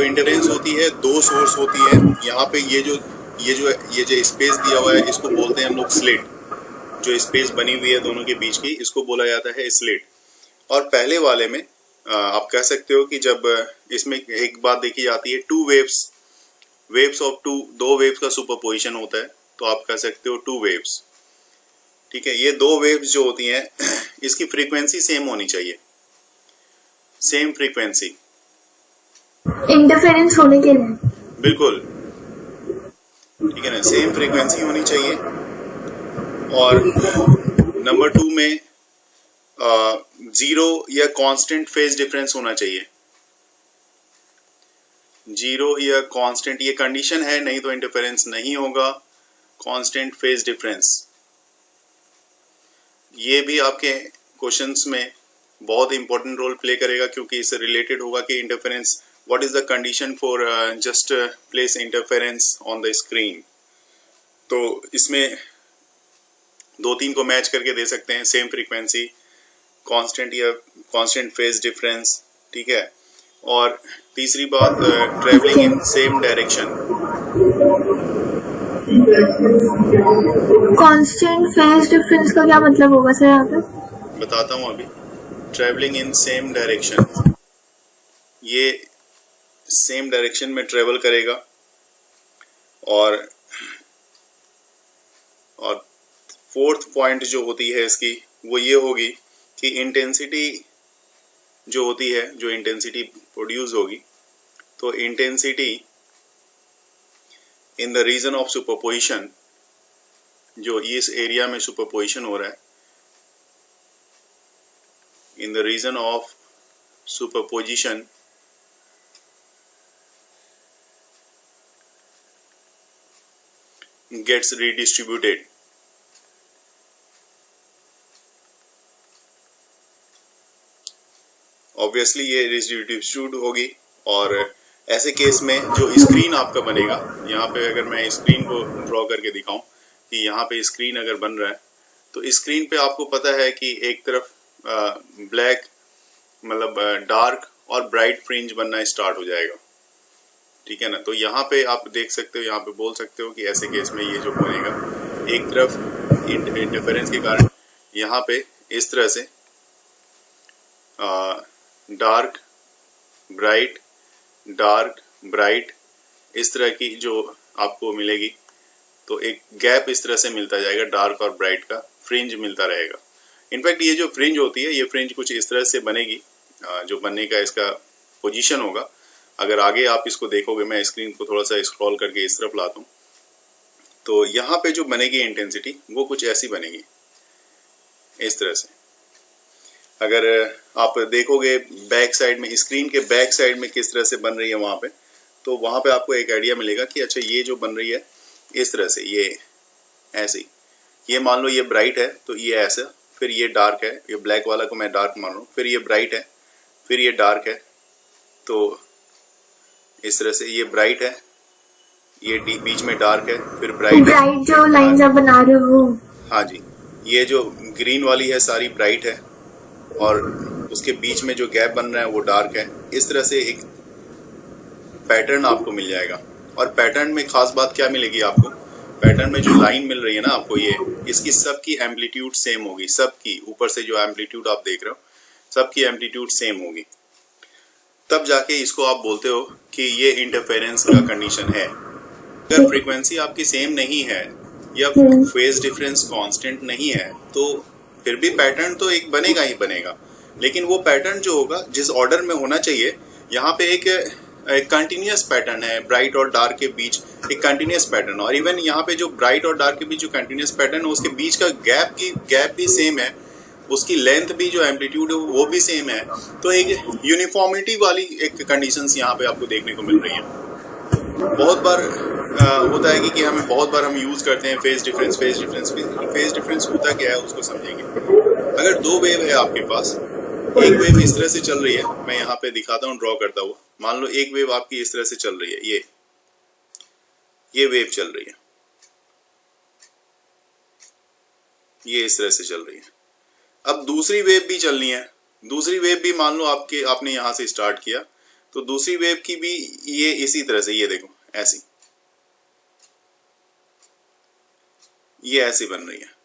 Interference होती है, दो सोर्स होती है। यहाँ पे ये जो स्पेस दिया हुआ है इसको बोलते हैं हम लोग स्लिट। जो स्पेस बनी हुई है दोनों के बीच की, इसको बोला जाता है स्लिट। और पहले वाले में आप कह सकते हो कि जब इसमें एक बात देखी जाती है, टू वेव्स ऑफ टू, दो वेव्स का सुपरपोजिशन होता है, तो आप कह सकते हो टू वेव्स। ठीक है, ये दो वेव्स जो होती हैं इसकी फ्रीक्वेंसी सेम होनी चाहिए, सेम फ्रीक्वेंसी। इंटरफेरेंस होने के लिए बिल्कुल, ठीक है ना, सेम फ्रीक्वेंसी होनी चाहिए। और नंबर 2 में जीरो या कांस्टेंट फेज डिफरेंस होना चाहिए। जीरो या कांस्टेंट, ये कंडीशन है, नहीं तो इंटरफेरेंस नहीं होगा। कांस्टेंट फेज डिफरेंस, ये भी आपके क्वेश्चंस में बहुत इंपॉर्टेंट रोल प्ले करेगा, क्योंकि इससे रिलेटेड होगा कि interference, what is the condition for just place interference on the screen. तो इसमें 2-3 को मैच करके दे सकते हैं, सेम फ्रीक्वेंसी, कांस्टेंट या कांस्टेंट फेज डिफरेंस। ठीक है, और तीसरी बात, travelling in same direction. Constant phase difference का क्या मतलब होगा सर? यहाँ पे बताता हूँ अभी। ट्रेवलिंग इन सेम डायरेक्शन, ये सेम डायरेक्शन में ट्रेवल करेगा। और फोर्थ पॉइंट जो होती है इसकी, वो ये होगी कि इंटेंसिटी जो होती है, जो इंटेंसिटी प्रोड्यूस होगी, तो intensity in the region of superposition, जो इस एरिया में सुपरपोजिशन हो रहा है, in the region of superposition, gets redistributed। Obviously ये रिडिस्ट्रीब्यूट होगी। और ऐसे केस में जो स्क्रीन आपका बनेगा, यहाँ पे अगर मैं स्क्रीन को ड्रॉ करके दिखाऊं कि यहाँ पे स्क्रीन अगर बन रहा है, तो स्क्रीन पे आपको पता है कि एक तरफ ब्लैक, मतलब डार्क और ब्राइट फ्रिंज बनना स्टार्ट हो जाएगा। ठीक है ना, तो यहाँ पे आप देख सकते हो, यहाँ पे बोल सकते हो कि ऐसे केस में ये जो बनेगा, एक तरफ इंटरफेरेंस के कारण यहाँ पे इस तरह से डार्क ब्राइट इस तरह की जो आपको मिलेगी, तो एक गैप इस तरह से मिलता जाएगा, डार्क और ब्राइट का फ्रिंज मिलता रहेगा। इनफैक्ट ये जो फ्रिंज होती है, ये फ्रिंज कुछ इस तरह से बनेगी, जो बनने का इसका पोजीशन होगा। अगर आगे आप इसको देखोगे, मैं स्क्रीन को थोड़ा सा स्क्रॉल करके इस तरफ लाता हूँ, तो यहाँ पे जो बनेगी इंटेंसिटी, वो कुछ ऐसी बनेगी, इस तरह से। अगर आप देखोगे बैक साइड में, स्क्रीन के बैक साइड में किस तरह से बन रही है वहाँ पे, तो वहाँ पे आपको एक आइडिया मिलेगा कि अच्छा ये जो बन रही है इस तरह से, ये ऐसी, ये मान लो ये ब्राइट है तो ये ऐसा, फिर ये डार्क है, ये ब्लैक वाला को मैं डार्क मान रहा हूँ, फिर ये ब्राइट है, फिर ये डार्क है, तो इस तरह से ये ब्राइट है, ये बीच में डार्क है, फिर ब्राइट जो लाइंस आप बना रहे हो। हाँ जी, ये जो ग्रीन वाली है सारी ब्राइट है, और उसके बीच में जो गैप बन रहा है वो डार्क है। इस तरह से एक पैटर्न आपको मिल जाएगा। और पैटर्न में खास बात क्या मिलेगी आपको, पैटर्न में जो लाइन मिल रही है ना आपको, ये इसकी सबकी एम्पलीट्यूड सेम होगी, सबकी, ऊपर से जो एम्पलीट्यूड आप देख रहे हो सबकी एम्पलीट्यूड सेम होगी। तब जाके इसको आप बोलते हो कि ये इंटरफेरेंस का कंडीशन है। अगर फ्रीक्वेंसी आपकी सेम नहीं है या फेज डिफरेंस कांस्टेंट नहीं है, तो फिर भी पैटर्न तो एक बनेगा ही बनेगा, लेकिन वो पैटर्न जो होगा जिस ऑर्डर में होना चाहिए, यहाँ पे एक कंटिन्यूअस पैटर्न है, ब्राइट और डार्क के बीच एक कंटिन्यूअस पैटर्न। और इवन यहाँ पे जो ब्राइट और डार्क के बीच जो कंटिन्यूअस पैटर्न है, उसके बीच का गैप भी सेम है, उसकी लेंथ भी, जो एम्पलीट्यूड है वो भी सेम है। तो एक यूनिफॉर्मिटी वाली एक कंडीशंस यहाँ पे आपको देखने को मिल रही है। बहुत बार होता है कि हमें बहुत बार हम यूज करते हैं फेज डिफरेंस। फेज डिफरेंस होता क्या है उसको समझेंगे। अगर दो वेव है आपके पास, एक वेव इस तरह से चल रही है, मैं यहाँ पे दिखाता हूँ ड्रॉ करता हुआ। मान लो एक वेव आपकी इस तरह से चल रही है, ये वेव चल रही है, ये इस तरह से चल रही है। अब दूसरी वेव भी चलनी है, दूसरी वेव भी मान लो आपने यहाँ से स्टार्ट किया, तो दूसरी वेव की भी ये इसी तरह से, ये देखो ऐसी, ये ऐसी बन रही है।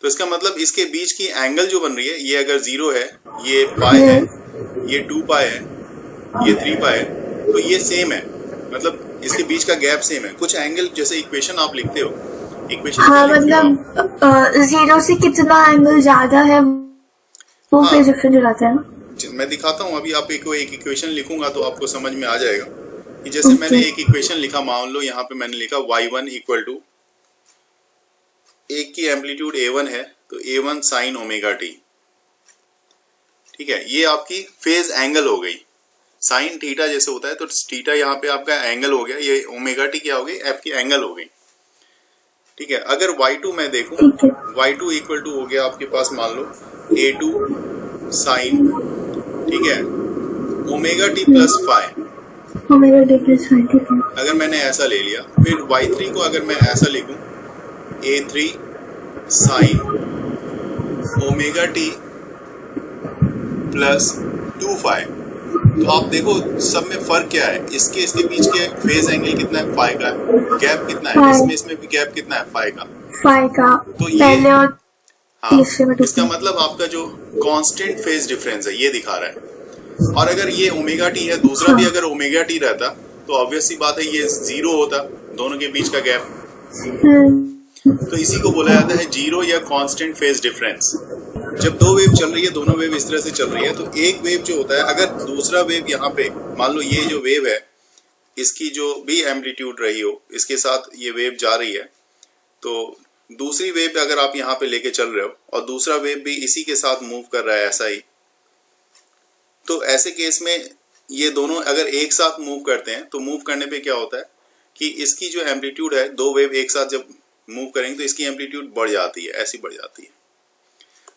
तो इसका मतलब इसके बीच की एंगल जो बन रही है, ये अगर 0 है, ये पाई है, ये 2 पाई है, ये 3 पाई है, तो ये सेम है, मतलब इसके बीच का गैप सेम है। कुछ एंगल जैसे इक्वेशन आप लिखते हो, इक्वेशन हाँ मतलब 0 से कितना एंगल ज्यादा है वो हाँ, फेज डिफरेंस हो जाता है ना। मैं दिखाता हूँ अभी, आप एक इक्वेशन लिखूंगा तो आपको समझ में आ जाएगा कि जैसे मैंने एक इक्वेशन लिखा, मान लो यहाँ पे मैंने लिखा y1 इक्वल टू, एक की एम्पलीट्यूड a1 है तो a1 साइन ओमेगा टी, ठीक है, ये आपकी फेज एंगल हो गई। साइन थीटा जैसे होता है तो थीटा यहाँ पे आपका एंगल हो गया, ये ओमेगा टी क्या हो गई, एफ की एंगल हो गई, ठीक है। अगर y2 मैं देखूं, y2 इक्वल टू हो गया आपके पास, मान लो a2 साइन, ठीक है, omega T plus five, omega T plus five, ठीक है। अगर मैंने ऐसा ले लिया, फिर y3 को अगर मैं ऐसा लिखूं, a3 sign omega T plus 2 five, तो आप देखो सब में फर्क क्या है, इसके बीच के फेज एंगल कितना है, फाइव का, गैप कितना है, इसमें भी गैप कितना है, फाइव का। तो ये पहले और हाँ, इसका मतलब आपका जो कांस्टेंट फेज डिफरेंस है ये दिखा रहा है। और अगर ये ओमेगा टी है, दूसरा भी अगर ओमेगा टी रहता तो ऑब्वियस सी बात है ये 0 होता, दोनों के बीच का गैप। तो इसी को बोला जाता है जीरो या कांस्टेंट फेज डिफरेंस। जब दो वेव चल रही है, दोनों वेव इस तरह से चल रही है, तो एक वेव जो होता है, अगर दूसरा वेव यहाँ पे, मान लो ये जो वेव है इसकी जो भी एम्पलीट्यूड रही हो, इसके साथ ये वेव जा रही है, तो दूसरी वेव अगर आप यहाँ पे लेके चल रहे हो और दूसरा वेव भी इसी के साथ मूव कर रहा है ऐसा ही, तो ऐसे केस में ये दोनों अगर एक साथ मूव करते हैं तो मूव करने पे क्या होता है कि इसकी जो एम्पलीट्यूड है, दो वेव एक साथ जब मूव करेंगे तो इसकी एम्पलीट्यूड बढ़ जाती है, ऐसी बढ़ जाती है।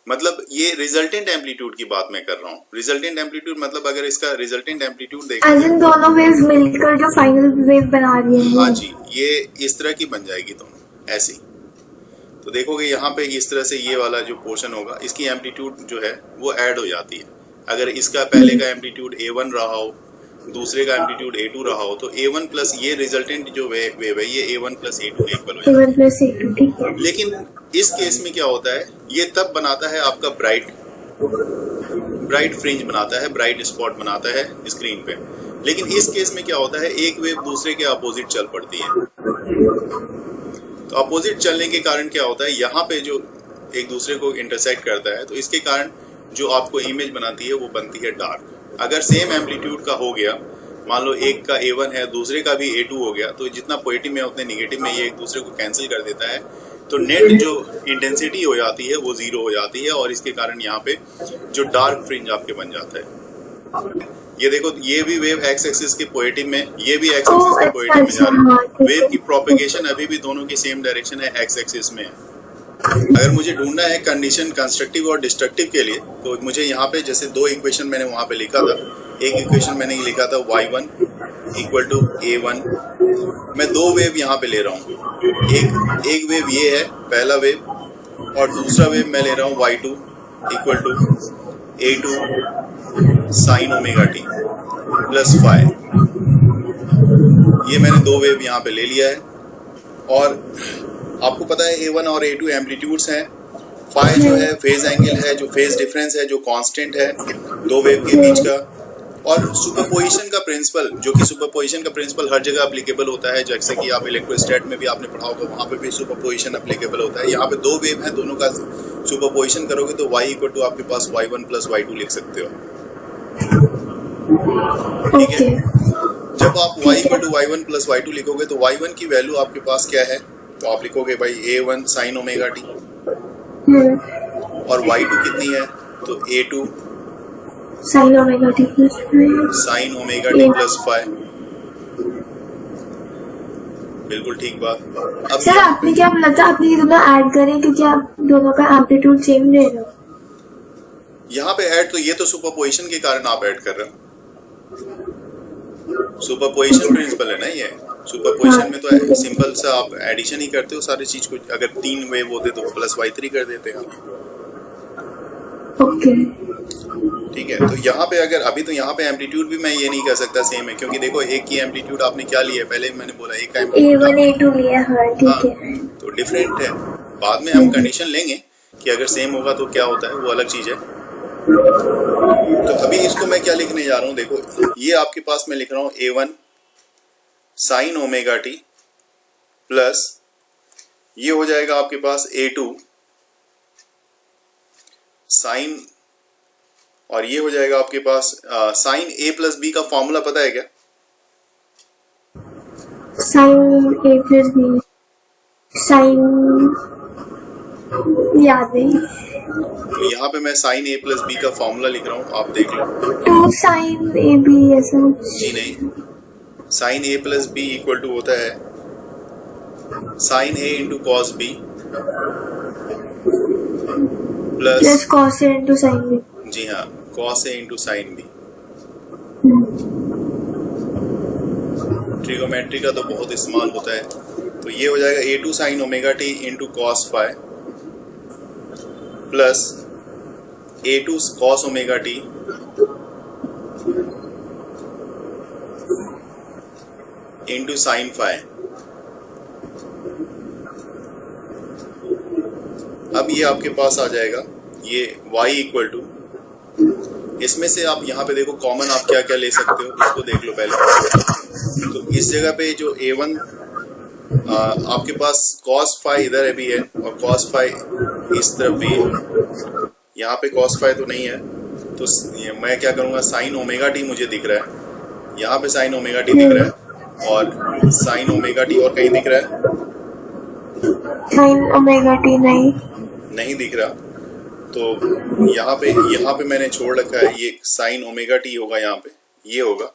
मतलब ये रिजल्टेंट एम्पलीट्यूड की बात मैं कर रहा हूँ। रिजल्टेंट एम्पलीट्यूड मतलब अगर इसका रिजल्टेंट एम्पलीट्यूड देखें, दोनों वेव्स मिलकर जो फाइनल वेव बना रही है, हाँ जी, ये इस तरह की बन जाएगी दोनों ऐसी। तो देखोगे यहाँ पे इस तरह से ये वाला जो पोर्शन होगा, इसकी एम्पलीट्यूड जो है वो ऐड हो जाती है। अगर इसका पहले का एम्पलीट्यूड A1 रहा हो, दूसरे का एम्पलीट्यूड A2 रहा हो, तो A1 प्लस ये रिजल्टेंट जो वेव है ये A1 प्लस A2 के इक्वल हो जाता है। लेकिन इस केस में क्या होता है, ये तब बनाता है आपका ब्राइट फ्रिंज बनाता है, ब्राइट स्पॉट बनाता है स्क्रीन पे। लेकिन इस केस में क्या होता है, एक वेव दूसरे के अपोजिट चल पड़ती है। तो अपोजिट चलने के कारण क्या होता है, यहाँ पे जो एक दूसरे को इंटरसेक्ट करता है, तो इसके कारण जो आपको इमेज बनाती है वो बनती है डार्क। अगर सेम एम्पलीट्यूड का हो गया, मान लो एक का A1 है, दूसरे का भी A2 हो गया, तो जितना पॉजिटिव में उतने निगेटिव में ये एक दूसरे को कैंसिल कर देता है, तो नेट जो इंटेंसिटी हो जाती है वो 0 हो जाती है, और इसके कारण यहाँ पे जो डार्क फ्रिंज आपके बन जाता है। ये देखो, ये भी वेव एक्स एक्सिस के पॉजिटिव में, ये भी एक्स एक्सिस के पॉजिटिव में जा रही है। वेव की प्रोपेगेशन अभी भी दोनों की सेम डायरेक्शन है, एक्स एक्सिस में है। अगर मुझे ढूंढना है कंडीशन कंस्ट्रक्टिव और डिस्ट्रक्टिव के लिए, तो मुझे यहाँ पे जैसे दो इक्वेशन मैंने वहां पे लिखा था, एक इक्वेशन मैंने लिखा था y1 इक्वल टू A1, मैं दो वेव यहाँ पे ले रहा हूँ। एक वेव ये है पहला वेव, और दूसरा वेव मैं ले रहा हूँ y2 equal to A2 sine omega T plus five. ये मैंने दो वेव यहाँ पे ले लिया है, और आपको पता है A1 और A2 एम्पलीट्यूड्स हैं, फाई जो है फेज एंगल है, जो फेज डिफरेंस है, जो कांस्टेंट है दो वेव के बीच का। और सुपरपोजिशन का प्रिंसिपल, जो कि सुपरपोजिशन का प्रिंसिपल हर जगह एप्लीकेबल होता है, जैसे कि आप इलेक्ट्रोस्टैट में भी आपने पढ़ा होगा, वहां पे भी सुपरपोजिशन एप्लीकेबल होता है। यहाँ पे दो वेव हैं, दोनों का सुपरपोजिशन करोगे तो y इक्वल टू आपके पास y1 प्लस y2 लिख सकते हो, ठीक है। जब आप y equal to y1 plus y2 लिखोगे तो y1 की वैल्यू आपके पास क्या है, तो आप लिखोगे भाई A1 साइन ओमेगा टी, और y2 कितनी है, तो A2 sine omega T plus five. बिल्कुल ठीक बात। अब सर आपने क्या बोला था, आपने ये दोनों ऐड करें क्योंकि आप दोनों का एम्पलीट्यूड सेम ले रहे हो। यहाँ पे ऐड, तो ये तो सुपरपोजिशन के कारण आप ऐड कर रहे हो, सुपरपोजिशन प्रिंसिपल है ना ये। सुपरपोजिशन में तो सिंपल सा आप एडिशन ही करते हो सारी चीज को। अगर तीन वेव होते तो प्लस y3 कर देते हैं आप, ओके। ठीक है। तो यहाँ पे अगर अभी तो यहाँ पे एम्पलीट्यूड भी मैं ये नहीं कह सकता सेम है, क्योंकि देखो एक की एम्पलीट्यूड आपने क्या लिया है, पहले मैंने बोला एक का एम्पलीट्यूड A1 A2 लिया, हाँ हाँ, ठीक है। तो डिफरेंट है। बाद में हम कंडीशन लेंगे कि अगर सेम होगा तो क्या होता है, वो अलग चीज है। तो अभी इसको मैं क्या लिखने जा रहा हूँ, देखो ये आपके पास मैं लिख रहा हूँ A1 sign omega T plus ये हो जाएगा आपके पास A2 साइन, और ये हो जाएगा आपके पास साइन A प्लस बी का फॉर्मूला पता है क्या? Sine A plus B, sine याद नहीं। तो यहाँ पे मैं साइन A प्लस बी का फॉर्मूला लिख रहा हूँ, आप देख लो। 2 साइन A B ऐसा। जी नहीं, sine A plus B equal to होता है sine A into cos B plus cos A into sine B। जी हाँ, cos A into sine B. Trigonometry का तो बहुत इस्तेमाल होता है। तो ये हो जाएगा A2 sine omega T into cos phi plus A2 cos omega T into sine phi. अब ये आपके पास आ जाएगा ये y इक्वल टू, इसमें से आप यहाँ पे देखो कॉमन आप क्या क्या ले सकते हो उसको देख लो पहले। तो इस जगह पे जो A1 आपके पास cos फाई इधर भी है और cos फाई इस तरफ भी है, यहाँ पे cos फाई तो नहीं है, तो मैं क्या करूँगा, साइन ओमेगा टी मुझे दिख रहा है, यहाँ पे साइन ओमेगा टी दिख रहा है और साइन ओमेगा टी और कहीं दिख रहा है? साइन ओमेगा टी नहीं दिख रहा। तो यहाँ पे मैंने छोड़ रखा है ये साइन ओमेगा टी होगा, यहाँ पे ये होगा,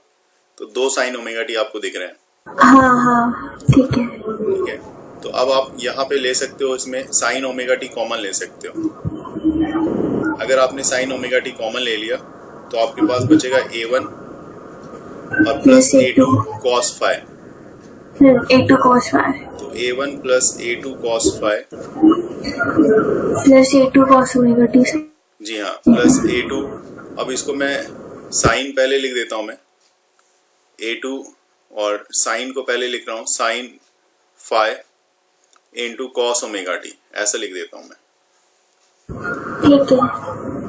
तो 2 साइन ओमेगा टी आपको दिख रहे हैं। हाँ हाँ ठीक है। ठीक है, तो अब आप यहाँ पे ले सकते हो, इसमें साइन ओमेगा टी कॉमन ले सकते हो। अगर आपने साइन ओमेगा टी कॉमन ले लिया तो आपके पास बचेगा A1 और plus A2 cos phi. A2 cos phi तो A1 plus A2 cos phi plus A2 cos omega T. जी हाँ, प्लस A2। अब इसको मैं साइन पहले लिख देता हूँ, मैं A2 और साइन को पहले लिख रहा हूँ sine phi into cos omega T, ऐसा लिख देता हूँ मैं।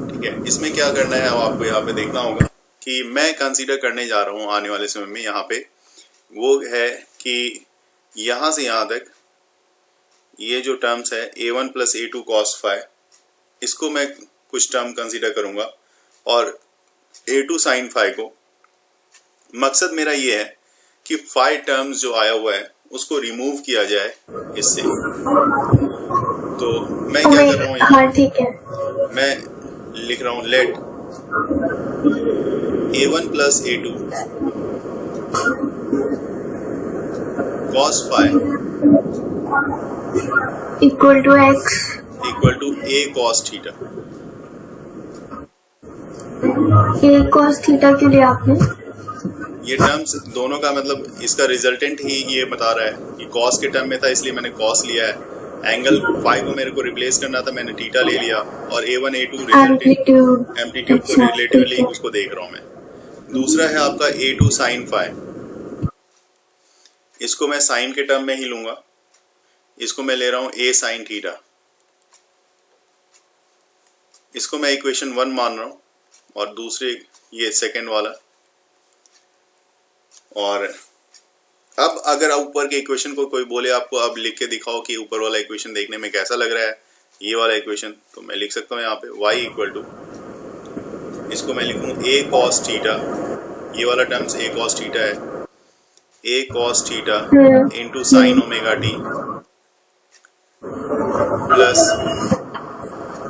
ठीक है, इसमें क्या करना है अब आपको यहाँ पे देखना होगा कि मैं कंसीडर करने जा रहा हूँ आने वाले समय में, यहाँ पे वो है कि यहाँ से यहाँ तक ये जो टर्म्स है A1 plus A2 cos phi, इसको मैं कुछ टर्म कंसीडर करूँगा और A2 साइन फाई को। मकसद मेरा ये है कि फाई टर्म्स जो आया हुआ है उसको रिमूव किया जाए इससे। तो मैं क्या कर रहा हूँ, हाँ ठीक है, मैं लिख रहा हूँ let A1 plus A2 cos phi equal to x equal to A cos theta. A cos theta के लिए आपने ये टर्म्स दोनों का मतलब इसका रिजल्टेंट ही ये बता रहा है कि cos के टर्म में था इसलिए मैंने cos लिया है, एंगल फाई को मेरे को रिप्लेस करना था, मैंने थीटा ले लिया, और A1 A2 एम्पलीट्यूड को रिलेटिवली उसको देख रहा हूँ मैं। दूसरा है आपका A2 साइन फाई, इसको मैं साइन के टर्म में ही लूंगा, इसको मैं ले रहा हूँ A साइन थीटा, इसको मैं इक्वेशन 1 मान रहा हूँ और दूसरे ये सेकंड वाला। और अब अगर ऊपर के इक्वेशन को कोई बोले आपको अब लिख के दिखाओ कि ऊपर वाला इक्वेशन देखने में कैसा लग रहा है, ये वाला इक्वेशन, तो मैं लिख सकता हूँ यहाँ पे y इक्वल टू, इसको मैं लिखूँ A cos थीटा, ये वाला टर्म्स A cos थीटा है, A cos theta into sine omega T plus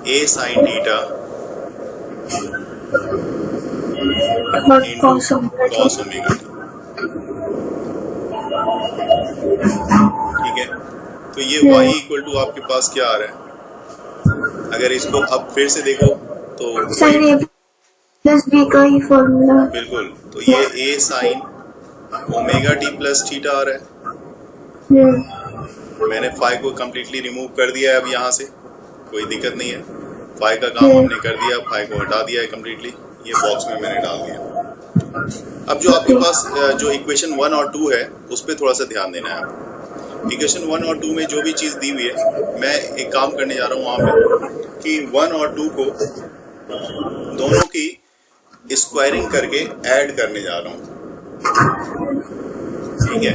A sine theta into cos omega T. ठीक है, तो ये y इक्वल टू आपके पास क्या आ रहा है, अगर इसको अब फिर से देखो तो साइन A प्लस B का ही फॉर्मूला। बिल्कुल, तो ये A sine omega T plus theta आ रहा है। मैंने फाई को कम्प्लीटली रिमूव कर दिया है, अब यहाँ से कोई दिक्कत नहीं है, फाई का काम हमने कर दिया, फाई को हटा दिया है कम्प्लीटली। ये बॉक्स में मैंने डाल दिया। अब जो आपके पास जो इक्वेशन 1 और 2 है उस पर थोड़ा सा ध्यान देना है आपको। इक्वेशन 1 और 2 में जो भी चीज़ दी हुई है, मैं एक काम करने जा रहा हूँ वहाँ पे कि 1 और 2 को दोनों की स्क्वायरिंग करके ऐड करने जा रहा हूँ। ठीक है,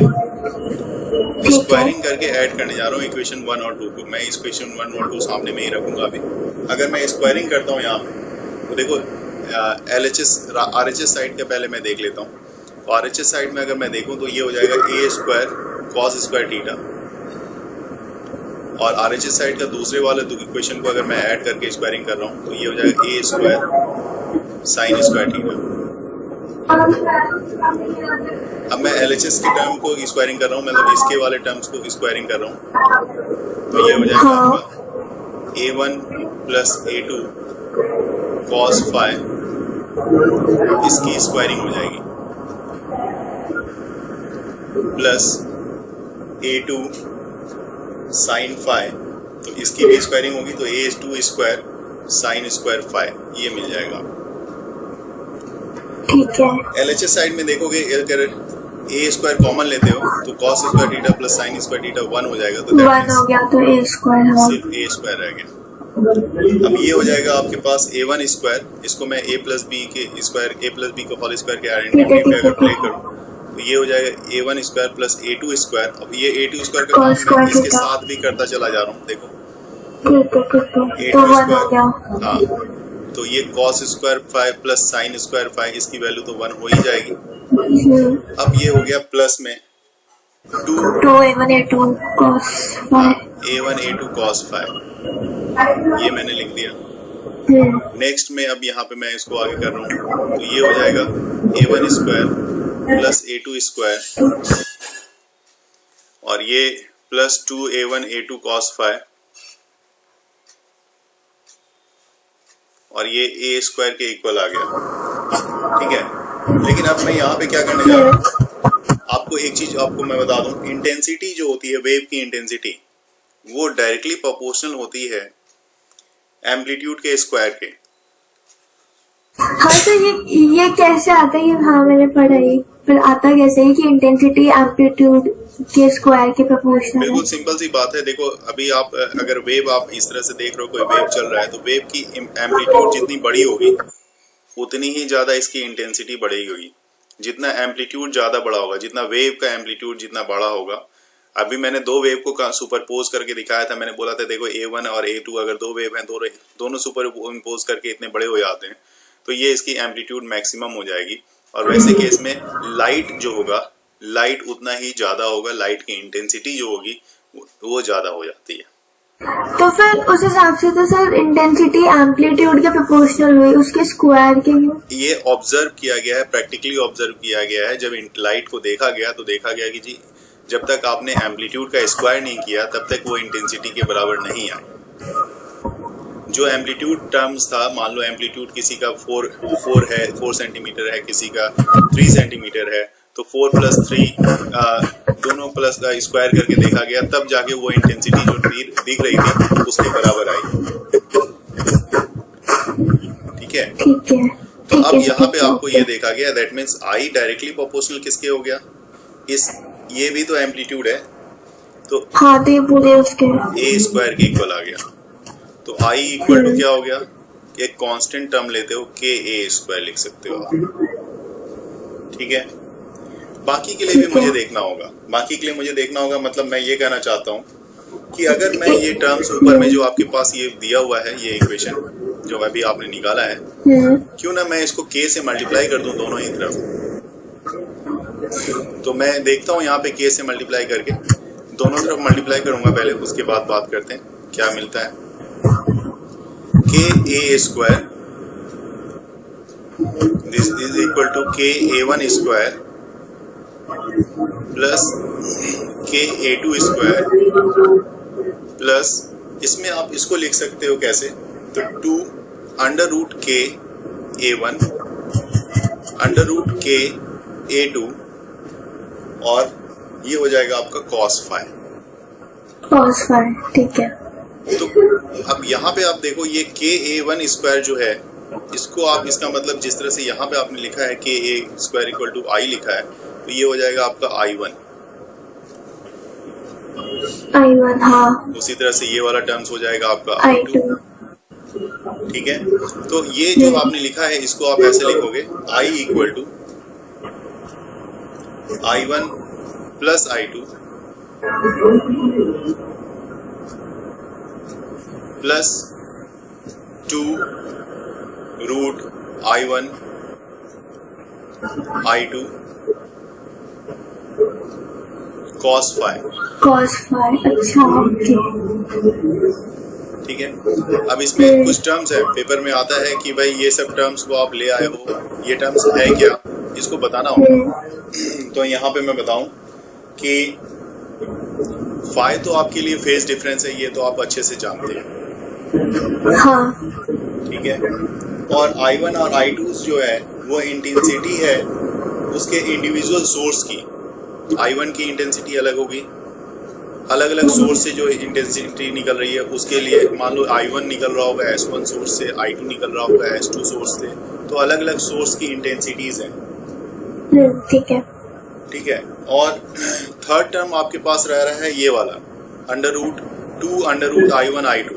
स्क्वायरिंग करके ऐड करने जा रहा हूँ इक्वेशन 1 और 2 को। मैं इक्वेशन 1 और 2 सामने में ही रखूंगा अभी। अगर मैं स्क्वायरिंग करता हूँ यहाँ पे तो देखो LHS RHS साइड का पहले मैं देख लेता हूँ। तो RHS साइड में अगर मैं देखूँ तो ये हो जाएगा a square cos square theta, और RHS साइड का दूसरे वाले इक्वेशन को अगर मैं ऐड करके स्क्वायरिंग कर रहा हूँ तो ये हो जाएगा a square sine square theta. अब मैं LHS के टर्म को स्क्वायरिंग कर रहा हूँ, मतलब इसके वाले टर्म्स को स्क्वायरिंग कर रहा हूँ, तो ये हो जाएगा आपका a1 plus a2 cos phi, इसकी स्क्वायरिंग हो जाएगी, प्लस a2 साइन फाइ, तो इसकी भी स्क्वायरिंग होगी, तो a2 square sine square phi, ये मिल जाएगा। ठीक है। LHS साइड में देखोगे अगर a स्क्वायर कॉमन लेते हो तो cos square theta plus sine square theta 1 हो जाएगा, तो 1 हो गया तो a स्क्वायर, सिर्फ a स्क्वायर रह गया। अब ये हो जाएगा आपके पास a1 स्क्वायर, इसको मैं a प्लस बी के स्क्वायर a प्लस बी को होल स्क्वायर के आइडेंटिटी पे अगर प्ले करूं तो ये हो जाएगा a1 square plus a2 square. अब ये a2 स्क्वायर का काम मैं इसके साथ भी करता चला जा रहा हूँ, देखो a2 स्क्वायर, हाँ, तो ये cos square phi plus sine square phi, इसकी वैल्यू तो 1 हो ही जाएगी। अब ये हो गया प्लस में 2a1 a2 cos phi, a1 a2 cos phi, ये मैंने लिख दिया। नेक्स्ट में अब यहाँ पे मैं इसको आगे कर रहा हूँ, तो ये हो जाएगा a1 square plus a2 square, और ये plus 2a1 a2 cos phi, और ये a स्क्वायर के इक्वल आ गया। ठीक है, लेकिन अब मैं यहाँ पे क्या करने जा रहा हूँ, आपको एक चीज आपको मैं बता दूं, इंटेंसिटी जो होती है वेव की इंटेंसिटी वो डायरेक्टली प्रोपोर्शनल होती है एम्पलीट्यूड के स्क्वायर के। हाँ सर, ये कैसे आता है? हाँ मैंने पढ़ा है, पर आता कैसे है कि इंटेंसिटी एम्पलीट्यूड के स्क्वायर के प्रोपोर्शनल है? बिल्कुल सिंपल सी बात है। देखो अभी आप अगर वेव आप इस तरह से देख रहे हो, कोई वेव चल रहा है, तो वेव की एम्पलीट्यूड जितनी बड़ी होगी उतनी ही ज्यादा इसकी इंटेंसिटी बढ़ेगी होगी। जितना एम्पलीट्यूड ज्यादा बड़ा होगा, जितना वेव का एम्पलीट्यूड जितना बड़ा होगा, अभी मैंने दो वेव को सुपरपोज करके दिखाया था। मैंने बोला था देखो a1 और a2 अगर दो वेव हैं, दोनों सुपरपोज करके इतने बड़े हो जाते हैं, तो ये इसकी एम्पलीट्यूड मैक्सिमम हो जाएगी। और वैसे केस में लाइट जो होगा, लाइट उतना ही ज्यादा होगा, लाइट की इंटेंसिटी जो होगी वो ज्यादा हो जाती है। तो फिर उस हिसाब से तो सर इंटेंसिटी एम्पलीट्यूड के प्रोपोर्शनल हुई, उसके स्क्वायर के लिए। ये ऑब्जर्व किया गया है, प्रैक्टिकली ऑब्जर्व किया गया है। जब लाइट को देखा गया तो देखा गया कि जी जब तक आपने एम्पलीट्यूड का स्क्वायर नहीं किया तब तक वो इंटेंसिटी के बराबर नहीं आई। जो एम्पलीट्यूड टर्म्स था, मान लो एम्पलीट्यूड किसी का 4 सेंटीमीटर है, किसी का 3 सेंटीमीटर है, तो 4 प्लस 3 दोनों प्लस का स्क्वायर करके देखा गया, तब जाके वो इंटेंसिटी जो दिख रही थी उसके बराबर आई। ठीक है, तो अब यहाँ पे आपको ये देखा गया, that means I directly proportional किसके हो गया, ये भी तो एम्पलीट्यूड है, तो हाँ तो ये पूरे उसके a स्क्वायर के इक्वल आ गया। तो i इक्वल टू क्या हो गया, एक कांस्टेंट टर्म लेते हो k a स्क्वायर लिख सकते हो आप। ठीक है, बाकी के लिए भी मुझे देखना होगा, बाकी के लिए मुझे देखना होगा, मतलब मैं ये कहना चाहता हूँ कि अगर मैं ये टर्म्स ऊपर में जो आपके पास ये दिया हुआ है, ये इक्वेशन जो अभी आपने निकाला है, क्यों ना मैं इसको k से मल्टीप्लाई कर दूं दोनों ही तरफ। तो मैं देखता हूँ यहाँ पे k से मल्टीप्लाई करके, दोनों तरफ मल्टीप्लाई करूंगा पहले, उसके बाद बात करते हैं क्या मिलता है। k a square this is equal to k a1 square plus k a2 square plus, इसमें आप इसको लिख सकते हो कैसे, तो 2 under root k a1 under root k a2, और ये हो जाएगा आपका cos फाइ। ठीक है। तो अब यहाँ पे आप देखो ये k a1 स्क्वायर जो है इसको आप, इसका मतलब जिस तरह से यहाँ पे आपने लिखा है कि ए स्क्वायर इक्वल टू आई लिखा है, तो ये हो जाएगा आपका I1। I1 हाँ, उसी तरह से ये वाला टर्म्स हो जाएगा आपका I2। ठीक है, तो ये जो आपने लिखा है इसको आप ऐसे लिखोगे I equal to I1 plus I2 plus 2 root I1 I2 cos phi. अच्छा ओके। ठीक है, अब इसमें कुछ टर्म्स है, पेपर में आता है कि भाई ये सब टर्म्स को आप ले आए हो, ये टर्म्स है क्या, इसको बताना होगा। तो यहाँ पे मैं बताऊं कि फाई तो आपके लिए फेज डिफरेंस है, ये तो आप अच्छे से जानते हैं। हाँ। ठीक है, और I1 और I2 जो है वो इंटेंसिटी है उसके इंडिविजुअल सोर्स की। I1 की इंटेंसिटी अलग होगी, अलग अलग सोर्स से जो इंटेंसिटी निकल रही है उसके लिए, मान लो I1 निकल रहा होगा S1 सोर्स से, I2 निकल रहा होगा S2 सोर्स से, तो अलग अलग सोर्स की इंटेंसिटीज हैं। ठीक है, ठीक है, और थर्ड टर्म आपके पास रह रहा है ये वाला under root 2 under root I1 I2,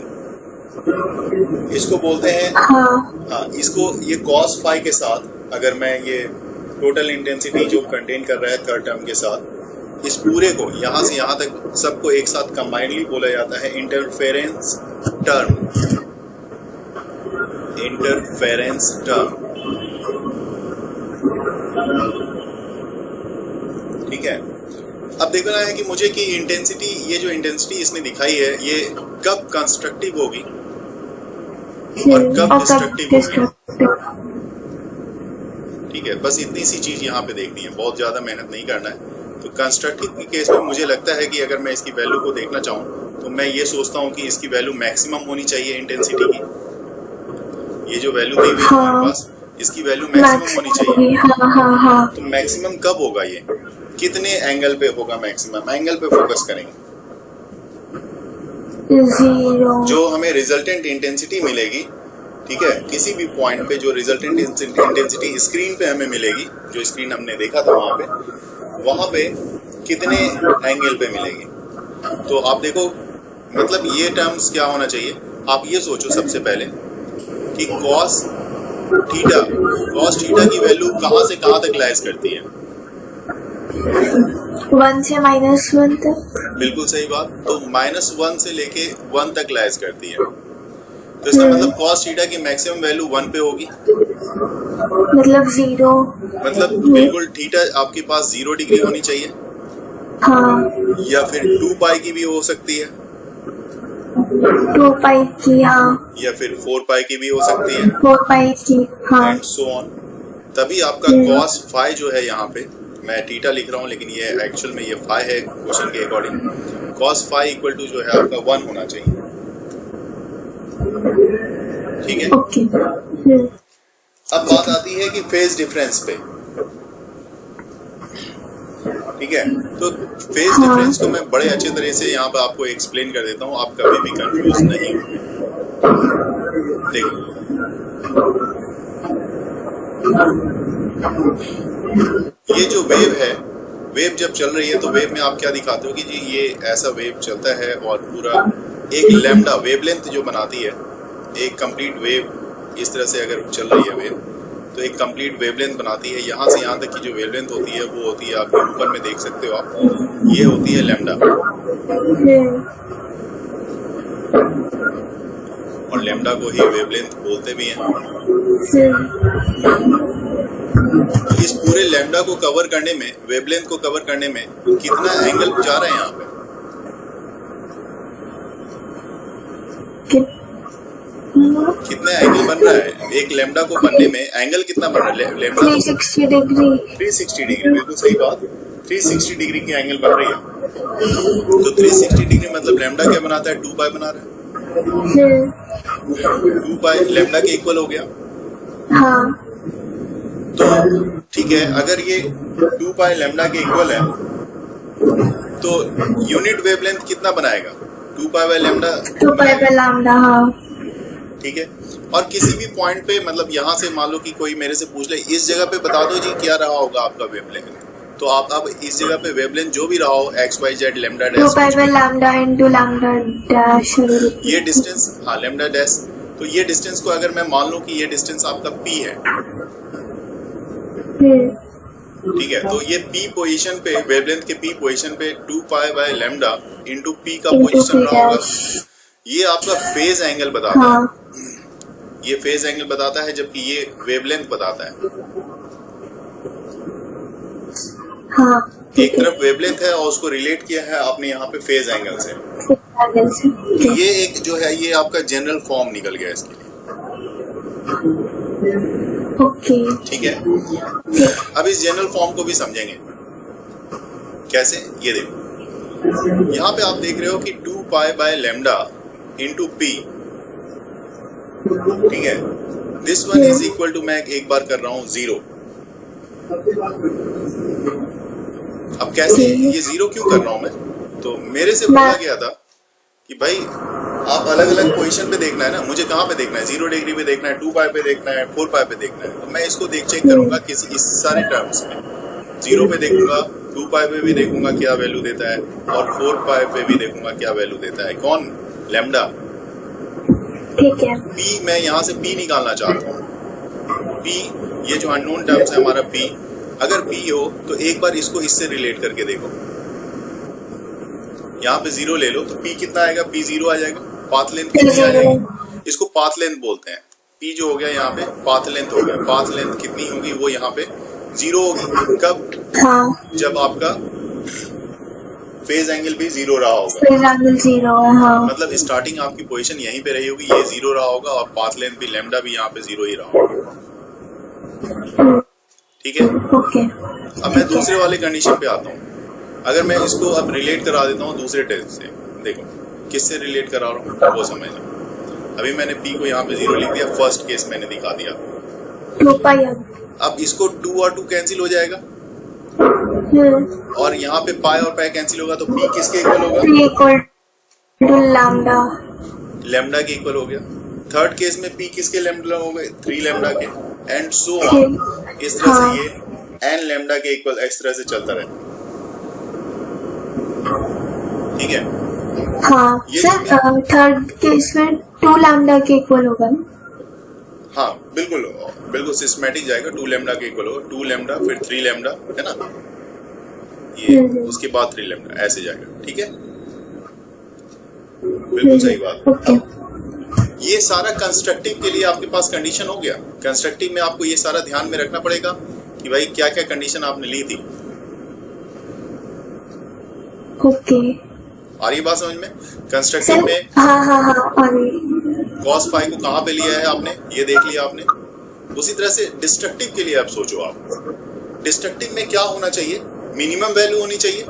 इसको बोलते हैं हाँ, इसको ये cos फाई के साथ अगर मैं ये टोटल इंटेंसिटी जो कंटेन कर रहा है थर्ड टर्म के साथ, इस पूरे को यहाँ से यहाँ तक सबको एक साथ कंबाइनली बोला जाता है इंटरफेरेंस टर्म। इंटरफेरेंस टर्म, ठीक है। अब देखना है कि मुझे कि इंटेंसिटी, ये जो इंटेंसिटी इसने दिखाई है ये कब कंस्ट्रक्टिव होगी और कब डिस्ट्रक्टिव होगी। ठीक है, बस इतनी सी चीज यहाँ पे देखनी है, बहुत ज्यादा मेहनत नहीं करना है। तो कंस्ट्रक्टिव के केस में मुझे लगता है कि अगर मैं इसकी वैल्यू को देखना चाहूँ तो मैं ये सोचता हूँ कि इसकी वैल्यू मैक्सिमम होनी चाहिए इंटेंसिटी की। ये जो वैल्यू दी हुई है हमारे पास, इसकी वैल्यू मैक्सिमम होनी चाहिए। तो मैक्सिमम कब होगा, ये कितने एंगल पे होगा मैक्सिमम? एंगल पे फोकस करेंगे। जो हमें रिजल्टेंट इंटेंसिटी मिलेगी, ठीक है, किसी भी पॉइंट पे जो रिजल्टेंट इंटेंसिटी स्क्रीन पे हमें मिलेगी, जो स्क्रीन हमने देखा था वहां पे कितने एंगल पे मिलेगी। तो आप देखो, मतलब ये टर्म्स क्या होना चाहिए, आप ये सोचो सबसे पहले कि cos थीटा की वैल्यू कहां से कहां तक लाइज करती है? 1 से -1 तक। बिल्कुल सही बात, तो -1 से लेके 1 तक लाइज करती है। तो इसका मतलब cos थीटा की मैक्सिमम वैल्यू 1 पे होगी, मतलब 0, मतलब बिल्कुल थीटा आपके पास 0 डिग्री होनी चाहिए। हाँ, या फिर 2 पाई की भी हो सकती है, 2 पाई की, हाँ, या फिर 4 पाई की भी हो सकती है, 4 पाई की, हाँ, एंड सो ऑन। तभी आपका cos फाई जो है, यहाँ पे मैं थीटा लिख रहा हूँ लेकिन ये एक्चुअल में ये फाई है क्वेश्चन के according, cos phi equal to जो है आपका 1 होना चाहिए। ठीक है, ओके। अब बात आती है कि फेज डिफरेंस पे। ठीक है, तो फेज डिफरेंस को मैं बड़े अच्छे तरह से यहाँ पे आपको एक्सप्लेन कर देता हूँ, आप कभी भी कंफ्यूज नहीं हो। देखो, ये जो वेव है, वेव जब चल रही है तो वेव में आप क्या दिखाते हो कि जी ये ऐसा वेव चलता है और पूरा एक लैम्डा वेवलेंथ जो बनाती है, एक कंप्लीट वेव इस तरह से अगर चल रही है वेव, तो एक कंप्लीट वेवलेंथ बनाती है। यहाँ से यहाँ तक की जो वेवलेंथ होती है वो होती है, आपके ऊपर में देख सकते हो आप, ये होती है लैम्डा। और लैम्डा को ही वेवलेंथ बोलते भी हैं। तो इस पूरे लैम्डा को कवर करने में, वेवलेंथ को कवर करने में कितना एंगल जा रहा है यहाँ पे? कितना एंगल बन रहा है एक लैम्डा को बनने में? एंगल कितना बन रहा है लैम्डा? 360 डिग्री। 360 डिग्री, बिल्कुल सही बात, 360 डिग्री की एंगल बन रही है। तो 360 डिग्री मतलब लैम्डा क्या बनाता है? 2 पाई बना रहा है। 2 पाई लैम्डा के इक्वल हो गया। हाँ, तो ठीक है, अगर ये 2 पाई लैम्डा के इक्वल है तो यूनिट वेवलेंथ कितना बनाएगा? 2 pi by lambda. 2 pi by lambda, हाँ। ठीक है, और किसी भी पॉइंट पे मतलब यहाँ से मान लो कि कोई मेरे से पूछ ले इस जगह पे बता दो जी क्या रहा होगा आपका वेवलेंथ, तो आप अब इस जगह पे वेवलेंथ जो भी रहा हो XYZ lambda 2 pi dash by lambda into lambda dash ये डिस्टेंस, हाँ लैम्डा डैश, तो ये डिस्टेंस को अगर मैं मान लूं कि ये डिस्टेंस आपका P है, ठीक है, तो ये P पोजीशन पे वेवलेंथ के P पोजीशन पे 2 pi by lambda into P का पोजीशन रहा होगा। ये आपका फेज एंगल बताता हाँ है, ये फेज एंगल बताता है, जबकि ये वेवलेंथ बताता है। हाँ एक तरफ वेवलेंथ है और उसको रिलेट किया है आपने यहाँ पे फेज एंगल से। एंगल से तो ये एक जो है ये आपका जनरल फॉर्म निकल गया इसके लिए, ओके ठीक है। अब इस जनरल फॉर्म को भी समझेंगे कैसे, ये देखो यहाँ पे आप देख रहे हो कि 2 pi by lambda into P, ठीक है, this one is equal to, मैं एक बार कर रहा हूँ 0। अब कैसे ये 0 क्यों कर रहा हूँ मैं, तो मेरे से बोला गया था कि भाई आप अलग अलग पोजीशन पे देखना है ना, मुझे कहाँ पे देखना है, 0 डिग्री पे देखना है, 2 पाई पे देखना है, 4 पाई पे देखना है, तो मैं इसको चेक करूंगा किसी इस सारे टर्म्स में, 0 पे देखूंगा, 2 पाई पे भी देखूंगा क्या वैल्यू देता है, और 4 पाई पे भी देखूंगा क्या वैल्यू देता है, कौन, लैम्डा, ठीक है। P मैं यहाँ से P निकालना चाहता हूँ, P ये जो अननोन टर्म्स है हमारा P, अगर P हो तो एक बार इसको इससे रिलेट करके देखो, यहाँ पे 0 ले लो तो P कितना आएगा, P 0 आ जाएगा, पाथ लेंथ कितनी आ जाएगी, इसको पाथ लेंथ बोलते हैं। P जो हो गया यहाँ पे पाथ लेंथ हो गया, पाथ लेंथ कितनी होगी वो यहाँ पे 0 होगी, कब, हाँ जब आपका फेज एंगल भी 0 रहा होगा, फेज एंगल 0 है, हाँ मतलब स्टार्टिंग आपकी पोजीशन यहीं पे रही होगी, ये 0 रहा होगा और पाथ लेंथ भी लैम्डा भी यहाँ पे 0 ही रहा होगा, ठीक है। ओके अब मैं दूसरे वाले कंडीशन पे आता हूँ, अगर मैं इसको अब रिलेट करा देता हूँ दूसरे टेस्ट से, देखो किससे रिलेट करा रहा हूँ वो समझना। अभी मैंने P को यहाँ पे 0 लिख दिया, फर्स्ट केस मैंने दिखा दिया, 2 pi अब इसको 2 और 2 कैंसिल हो जाएगा, और यहाँ पे पाई और पाई कैंसिल होगा, तो P किसके इक्वल होगा, इक्वल टू लैम्डा, लैम्डा के इक्वल हो गया। थर्ड केस में P किसके लैम्डा हो गए, 3 लैम्डा के, एंड सो ऑन, इस तरह से ये n लैम्डा के इक्वल इस तरह से चलता रहे, ठीक है। हाँ सर थर्ड केस में 2 लैम्डा के इक्वल होगा ना, हाँ बिल्कुल बिल्कुल सिस्टमैटिक जाएगा, 2 लैम्डा के इक्वल होगा, 2 लैम्डा फिर 3 लैम्डा है ना, ये उसके बाद 3 लैम्डा ऐसे जाएगा, ठीक है, बिल्कुल सही बात। ओके ये सारा कंस्ट्रक्टिव के लिए आपके पास कंडीशन हो गया, कंस्ट्रक्टिव में आपको ये सारा ध्यान में रखना पड़ेगा कि भाई क्या क्या कंडीशन आपने ली थी, ओके आ रही बात समझ में। कंस्ट्रक्टिव में हाँ हाँ हाँ कॉस फाई को कहाँ पे लिया है आपने, ये देख लिया आपने। उसी तरह से डिस्ट्रक्टिव के लिए आप सोचो, आप डिस्ट्रक्टिव में क्या होना चाहिए, मिनिमम वैल्यू होनी चाहिए,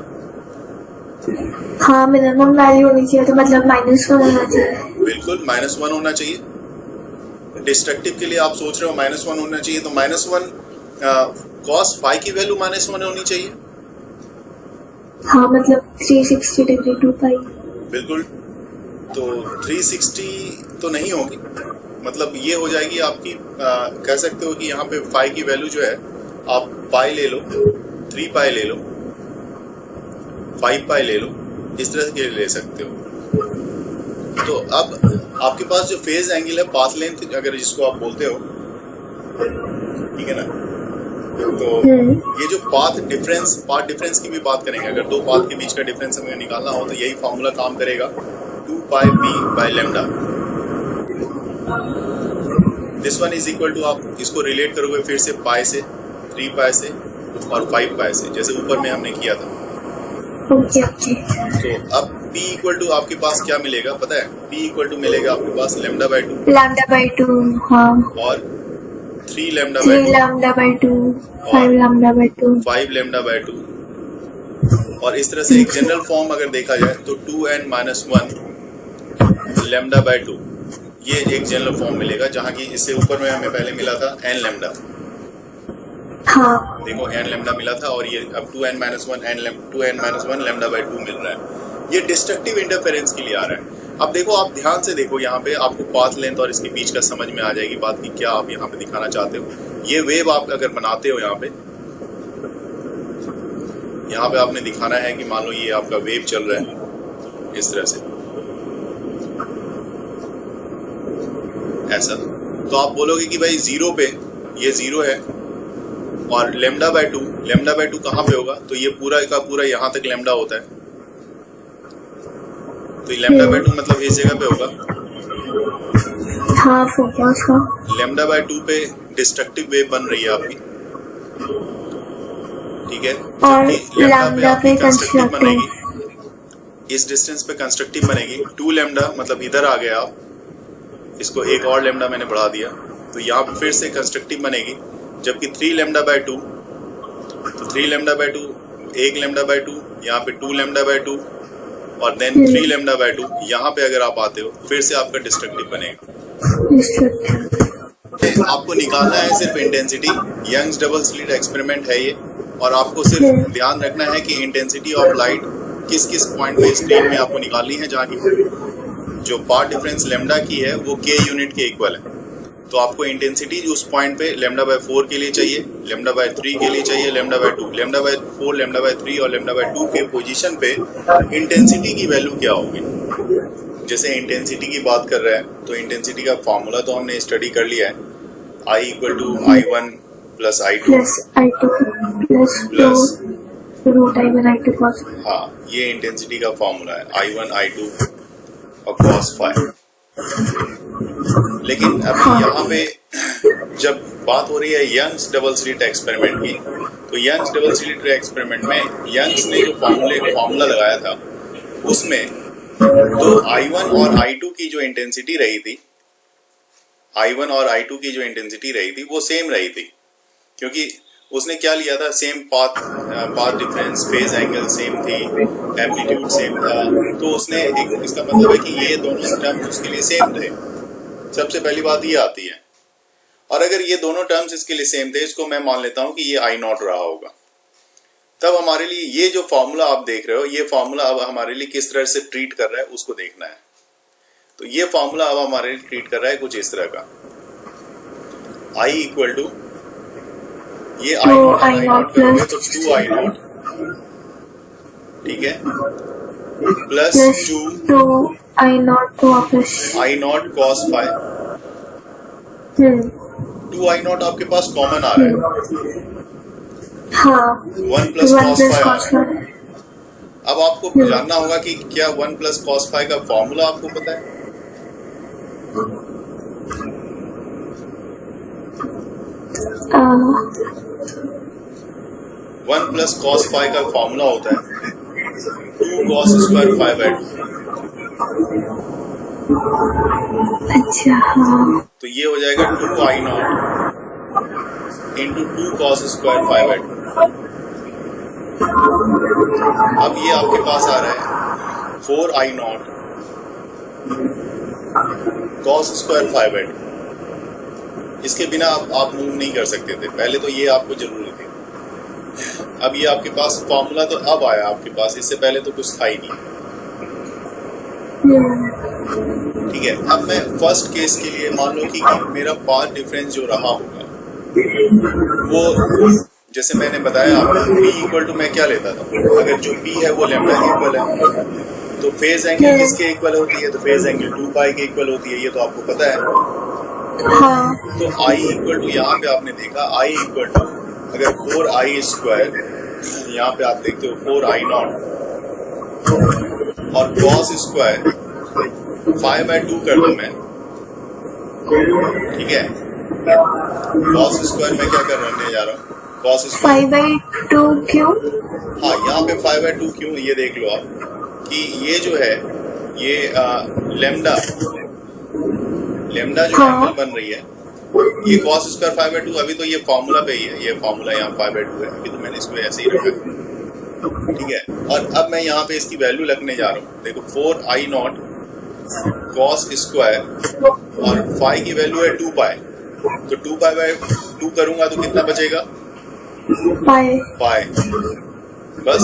हाँ मिनिमम वैल्यू होनी चाहिए, तो मतलब -1 होना चाहिए, बिल्कुल -1 होना चाहिए। डिस्ट्रक्टिव के लिए आप सोच रहे हो -1 होना चाहिए, तो -1 कॉस फाई की वैल्यू -1 होनी चाहिए, हाँ मतलब 360 डिग्री 2 पाई, बिल्कुल। तो 360 तो नहीं होगी, मतलब ये हो जाएगी आपकी कह सकते हो कि यहाँ पे फाई की वैल्यू जो है आप पाई ले लो, 3 पाई ले लो, 5 पाई ले लो, इस तरह के ले सकते हो। तो अब आपके पास जो फेज एंगल है, पाथ लेंथ अगर जिसको आप बोलते हो, ठीक है ना, तो ये जो पाथ डिफरेंस की भी बात करेंगे, अगर दो पाथ के बीच का डिफरेंस हमें निकालना हो तो यही फॉर्मूला काम करेगा, 2 pi P by lambda, this one is equal to, आप इसको रिलेट करोगे फिर से पाई से, 3 पाई से और 5 पाई से, जैसे ऊपर में हमने किया था। Okay okay. तो अब P इक्वल टू आपके पास क्या मिलेगा पता है, P इक्वल टू मिलेगा आपके पास लैम्डा बाय 2, लैम्डा बाय 2, हाँ, और 3 lambda 3 lambda by 2, 5 lambda by 2, 5 lambda by 2, और इस तरह से एक जनरल फॉर्म अगर देखा जाए तो 2n - 1 लैम्डा बाय 2, ये एक जनरल फॉर्म मिलेगा, जहाँ की इससे ऊपर में हमें पहले मिला था n लैम्डा, हाँ देखो n लैम्डा मिला था, और ये अब 2n - 1 लैम्डा बाय 2 मिल रहा है। ये डिस्ट्रक्टिव इंटरफेरेंस के लिए आ रहा है। अब देखो, आप ध्यान से देखो, यहाँ पे आपको पाथ लेंथ और इसके बीच का समझ में आ जाएगी बात कि क्या आप यहाँ पे दिखाना चाहते हो। ये वेव आप अगर बनाते हो यहाँ पे आपने दिखाना है कि मान लो ये आपका वेव चल रहा है इस तरह से, ऐसा। तो आप बोलोगे कि भाई जीरो पे ये जीरो है और लेमडा बाय टू कहाँ पे होगा? तो ये पूरा का पूरा यहाँ तक लेमडा होता है, तो लेमडा बाय टू मतलब इस जगह पे होगा। हाँ फोकस का लेमडा बाय टू पे डिस्ट्रक्टिव वेव बन रही है आपकी, ठीक है। और जबकि लैम्डा पे कंस्ट्रक्टिव कंस्ट्रक्टिव। बनेगी, इस डिस्टेंस पे कंस्ट्रक्टिव बनेगी। 2 लेमडा मतलब इधर आ गया आप, इसको एक और लेमडा मैंने बढ़ा दिया, तो यहाँ पे फिर से कंस्ट्रक्टिव बनेगी। जबकि 3 लेमडा बाय 2, तो 3 लेमडा बाय 2, 1 लेमडा बाय 2, यहाँ पे 2 लेमडा बाय 2 और देन 3 लेमडा बाय 2, यहाँ पे अगर आप आते हो फिर से आपका डिस्ट्रक्टिव बनेगा। आपको निकालना है सिर्फ intensity. Young's double slit experiment है ये, और आपको सिर्फ ध्यान रखना है कि इंटेंसिटी ऑफ लाइट किस किस पॉइंट पे स्क्रीन में आपको निकालनी है, जहाँ की जो पाथ डिफरेंस लेमडा की है वो k यूनिट के इक्वल है। तो आपको इंटेंसिटी उस पॉइंट पे लेमडा बाय 4 के लिए चाहिए, लेमडा बाय 3 के लिए चाहिए, lambda by 2, lambda by 4, lambda by 3 और लेमडा बाय 2 के पोजीशन पे इंटेंसिटी की वैल्यू क्या होगी। जैसे इंटेंसिटी की बात कर रहे हैं तो इंटेंसिटी का फॉर्मूला तो हमने स्टडी कर लिया है, I equal to I1 plus I2 plus root I1 I2 cos। हाँ, ये इंटेंसिटी का फॉर्मूला है, I1 I2 और cos फाई। लेकिन अभी यहाँ पे जब बात हो रही है यंग्स डबल स्लिट एक्सपेरिमेंट की, तो यंग्स डबल स्लिट एक्सपेरिमेंट में यंग्स ने जो फॉर्मूला लगाया था उसमें तो I1 और I2 की जो इंटेंसिटी रही थी, I1 और I2 की जो इंटेंसिटी रही थी वो सेम रही थी, क्योंकि उसने क्या लिया था, same path difference, phase angle same थी, एम्पलीट्यूड सेम था। तो उसने इसका मतलब है कि ये दोनों टर्म्स उसके लिए सेम थे। सबसे पहली बात ये आती है, और अगर ये दोनों टर्म्स इसके लिए सेम थे, इसको मैं मान लेता हूँ कि ये I0 रहा होगा, तब हमारे लिए ये जो फॉर्मूला आप देख रहे हो, ये फॉर्मूला अब हमारे लिए किस तरह से ट्रीट कर रहा है उसको देखना है। तो ये फॉर्मूला अब हमारे लिए ट्रीट कर रहा है कुछ इस तरह का, I इक्वल टू ये I0 पे हो गया तो 2I0, ठीक है, प्लस 2I0 तो वापस I0 cos फाई। 2I0 आपके पास कॉमन आ रहा है, हाँ 1 प्लस cos फाई। अब आपको जानना होगा कि क्या 1 प्लस cos फाई का फॉर्मूला आपको पता है? वन प्लस cos फाई का फॉर्मूला होता है 2 cos स्क्वायर फाई बाय 2। अच्छा हाँ। तो ये हो जाएगा 2I0 into 2 cos square phi by 2। अब ये आपके पास आ रहा है 4I0 cos square phi by 2। इसके बिना आप मूव नहीं कर सकते थे, पहले तो ये आपको जरूरी थी। अब ये आपके पास फॉर्मूला तो अब आया आपके पास, इससे पहले तो कुछ था ही नहीं, ठीक है। अब मैं फर्स्ट केस के लिए मान लो कि मेरा पाथ डिफरेंस जो रहा होगा वो, जैसे मैंने बताया आपको, P इक्वल टू मैं क्या लेता था, अगर जो P है वो लेमडा के इक्वल है, तो फेज एंगल किसके इक्वल होती है, तो फेज एंगल 2 पाई के इक्वल होती है, ये तो आपको पता है। हाँ। तो I इक्वल टू यहाँ पे आपने देखा I इक्वल टू अगर 4I स्क्वायर, यहाँ पे आप देखते हो 4I0 और cos स्क्वायर 5/2 कर दूं मैं, ठीक है। cos स्क्वायर में क्या करने जा रहा हूँ, cos स्क्वायर 5/2 क्यों? हाँ, यहाँ पे 5/2 क्यों, ये देख लो आप कि ये जो है ये लेमडा जो एंगल बन रही है, ये cos स्क्वायर 5/2, अभी तो ये फॉर्मूला पे ही है, ये फॉर्मूला यहाँ 5/2 है, अभी तो मैंने इसको ऐसे ही रखा है, ठीक है। और अब मैं यहाँ पे इसकी वैल्यू लगने जा रहा हूँ, देखो 4I0 cos स्क्वायर और फाई की वैल्यू है 2 पाई, तो 2 पाई बाय 2 करूंगा तो कितना बचेगा, पाई, बस।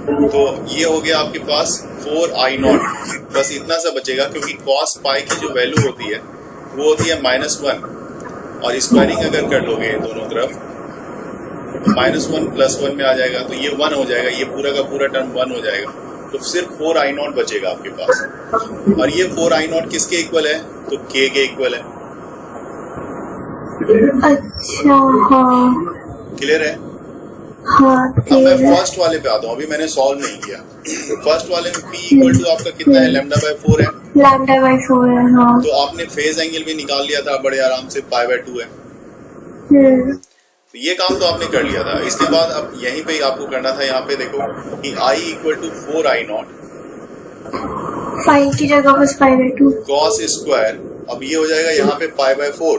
तो ये हो गया आपके पास 4i0, बस इतना सा बचेगा क्योंकि cos पाई की जो वैल्यू होती है वो होती है -1, और स्क्वायरिंग अगर कर लोगे दोनों तरफ -1 + 1 में आ जाएगा, तो ये 1 हो जाएगा, ये पूरा का पूरा टर्म 1 हो जाएगा, तो सिर्फ 4i0 बचेगा आपके पास। और ये 4i0 किसके इक्वल है? तो k के इक्वल है। अच्छा हाँ क्लियर है? हाँ अब मैं फर्स्ट वाले पे आता हूँ, अभी मैंने सॉल्व नहीं किया। फर्स्ट वाले में p = आपका कितना है? λ/4 है। λ/4 है हाँ। तो आपने फेज एंगल भी निकाल लिया था बड़े आराम से, π/2 है। तो ये काम तो आपने कर लिया था। इसके बाद अब यहीं पे आपको करना था, यहाँ पे देखो कि i = 4i0 फाइन की जगह बस π/2 cos स्क्वायर, अब ये हो जाएगा यहाँ पे π/4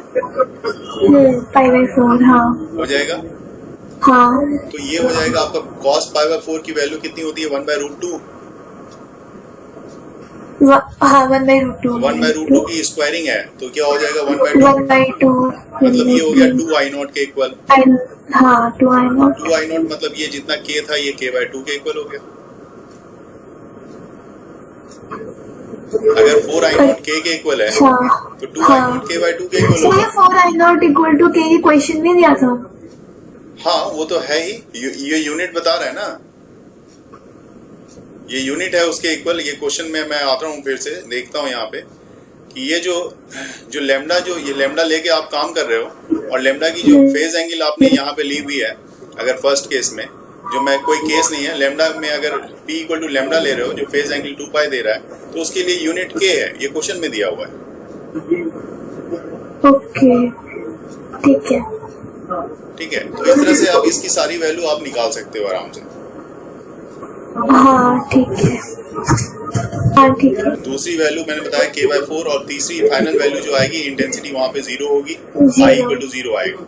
π/4 हाँ हो जाएगा। हाँ तो ये हो जाएगा आपका cos π/4 की वैल्यू कितनी होती है? 1/√2। हाँ 1/√2 1/√2 की स्क्वायरिंग है, तो क्या हो जाएगा? 1/2। 1/2 मतलब ये हो गया 2i0 के इक्वल। हाँ 2i0 2i0 मतलब ये जितना k था ये k/2 के इक्वल हो गया। अगर 4i0 k के इक्वल है तो 2i0 k/2 के इक्वल होगा। 4i0 = k की क्वेश्चन नहीं दिया था? हाँ वो तो है ही, ये यूनिट बता रहा है ना, ये यूनिट है उसके इक्वल। ये क्वेश्चन में मैं आता हूँ, फिर से देखता हूँ यहाँ पे कि ये जो लेमडा, जो ये लेमडा लेके आप काम कर रहे हो, और लेमडा की जो फेज एंगल आपने यहाँ पे ली हुई है, अगर फर्स्ट केस में, जो मैं कोई केस नहीं है, लेमडा में अगर p = लेमडा ले रहे हो, जो फेज एंगल 2π दे रहा है, तो उसके लिए यूनिट k है, ये क्वेश्चन में दिया हुआ है। ओके ठीक है। ठीक है, तो इस तरह से आप इसकी सारी वैल्यू आप निकाल सकते हो आराम से। हाँ ठीक है, हाँ ठीक है। दूसरी वैल्यू मैंने बताया k/4, और तीसरी फाइनल वैल्यू जो आएगी इंटेंसिटी वहां पे 0 होगी, i = 0 आएगा।